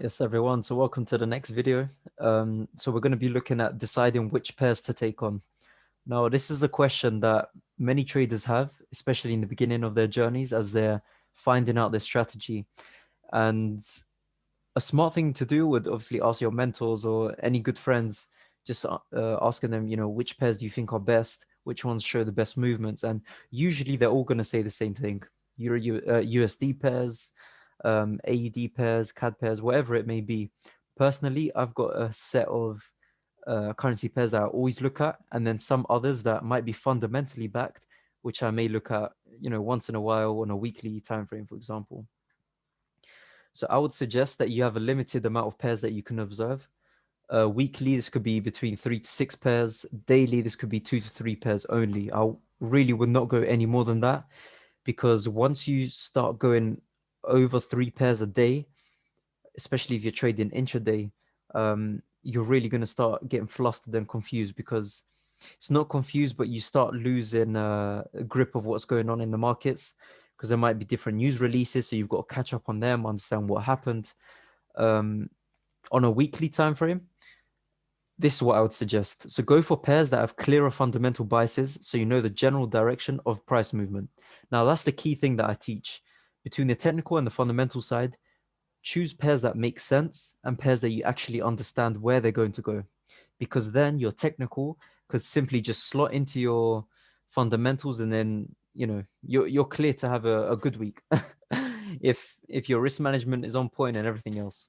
Yes, everyone. So welcome to the next video. So we're going to be looking at deciding which pairs to take on. Now, this is a question that many traders have, especially in the beginning of their journeys as they're finding out their strategy. And a smart thing to do would obviously ask your mentors or any good friends, just asking them, which pairs do you think are best? Which ones show the best movements? And usually they're all going to say the same thing. USD pairs, AUD pairs, CAD pairs, whatever it may be. Personally, I've got a set of currency pairs that I always look at, and then some others that might be fundamentally backed, which I may look at, once in a while on a weekly time frame, for example. So I would suggest that you have a limited amount of pairs that you can observe. Weekly, this could be between 3 to 6 pairs. Daily, this could be 2 to 3 pairs only. I really would not go any more than that, because once you start going over 3 pairs a day, especially if you're trading intraday, you're really going to start getting flustered and confused, because it's not confused, but you start losing a grip of what's going on in the markets, because there might be different news releases. So you've got to catch up on them, understand what happened. On a weekly time frame, this is what I would suggest. So go for pairs that have clearer fundamental biases, so you know the general direction of price movement. Now, that's the key thing that I teach. Between the technical and the fundamental side, choose pairs that make sense and pairs that you actually understand where they're going to go, because then your technical could simply just slot into your fundamentals, and then you're clear to have a good week if your risk management is on point and everything else.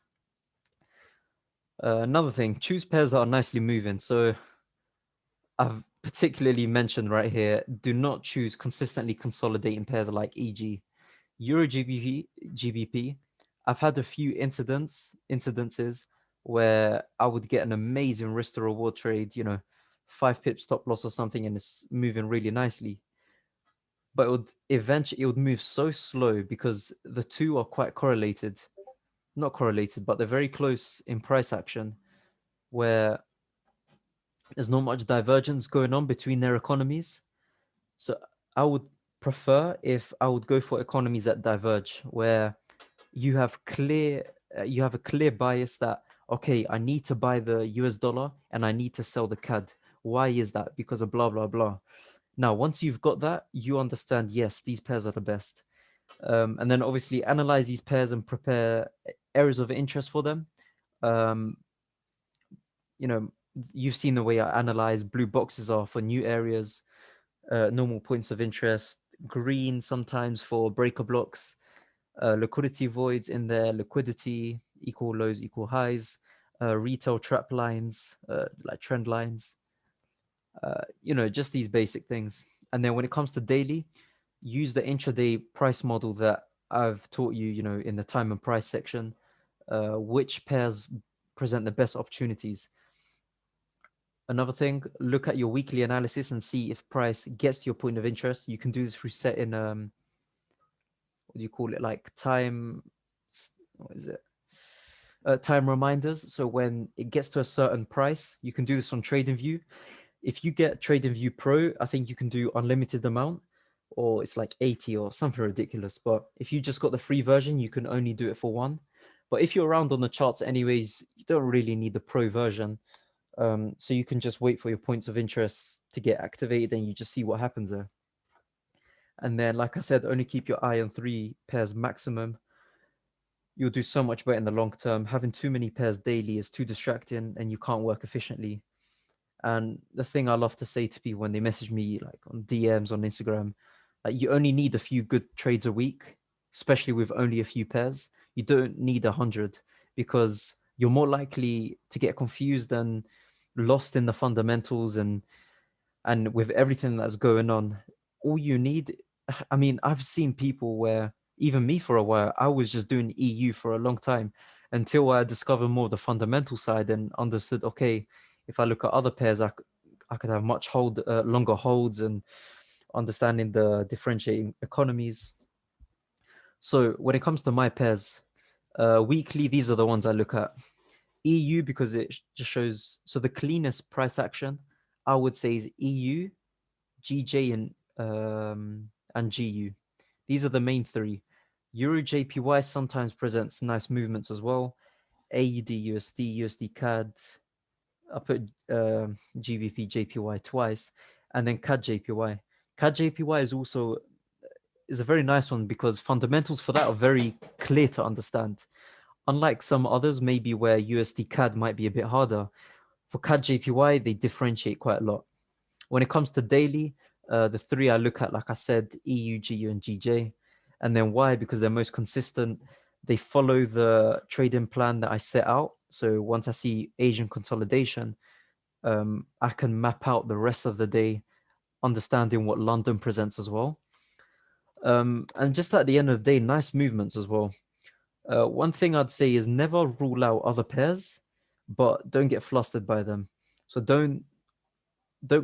Another thing, choose pairs that are nicely moving. So I've particularly mentioned right here, do not choose consistently consolidating pairs like e.g. Euro GBP. I've had a few incidences where I would get an amazing risk to reward trade, 5 pips stop loss or something, and it's moving really nicely. But it would move so slow because the two are quite correlated. Not correlated, but they're very close in price action, where there's not much divergence going on between their economies. So I would prefer if I would go for economies that diverge, where you have a clear bias that, okay, I need to buy the US dollar and I need to sell the CAD. Why is that? Because of blah blah blah. Now, once you've got that, you understand, yes, these pairs are the best. And then obviously analyze these pairs and prepare areas of interest for them. Um, you know, you've seen the way I analyze. Blue boxes are for new areas, normal points of interest, green sometimes for breaker blocks, liquidity voids in there, liquidity, equal lows, equal highs, retail trap lines, like trend lines, just these basic things. And then when it comes to daily, use the intraday price model that I've taught you, in the time and price section, which pairs present the best opportunities. Another thing, look at your weekly analysis and see if price gets to your point of interest. You can do this through setting, what do you call it? Like what is it? Time reminders. So when it gets to a certain price, you can do this on TradingView. If you get TradingView Pro, I think you can do unlimited amount, or it's like 80 or something ridiculous. But if you just got the free version, you can only do it for one. But if you're around on the charts anyways, you don't really need the Pro version. So you can just wait for your points of interest to get activated and you just see what happens there. And then, like I said, only keep your eye on 3 pairs maximum. You'll do so much better in the long term. Having too many pairs daily is too distracting and you can't work efficiently. And the thing I love to say to people when they message me, like on DMs on Instagram, like, you only need a few good trades a week, especially with only a few pairs. You don't need 100, because you're more likely to get confused and lost in the fundamentals, and with everything that's going on. All you need, I mean, I've seen people where, even me for a while, I was just doing EU for a long time until I discovered more of the fundamental side and understood, okay, if I look at other pairs, I could have much longer holds, and understanding the differentiating economies. So when it comes to my pairs, weekly, these are the ones I look at. EU, because it just shows, so the cleanest price action, I would say, is EU, GJ, and GU. These are the main three. Euro JPY sometimes presents nice movements as well. AUD USD, USD CAD. I put GBP JPY twice, and then CAD JPY. CAD JPY is a very nice one because fundamentals for that are very clear to understand. Unlike some others, maybe where USD CAD might be a bit harder, for CAD JPY, they differentiate quite a lot. When it comes to daily, the three I look at, like I said, EU, GU, and GJ. And then why? Because they're most consistent. They follow the trading plan that I set out. So once I see Asian consolidation, I can map out the rest of the day, understanding what London presents as well. And just at the end of the day, nice movements as well. One thing I'd say is never rule out other pairs, but don't get flustered by them. So don't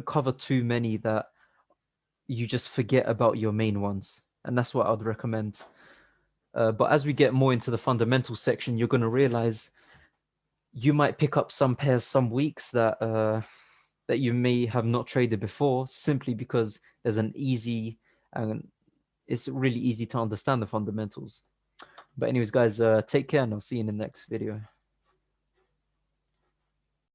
cover too many that you just forget about your main ones. And that's what I'd recommend. But as we get more into the fundamental section, you're going to realize you might pick up some pairs some weeks that that you may have not traded before, simply because there's an easy and it's really easy to understand the fundamentals. But anyways, guys, take care and I'll see you in the next video.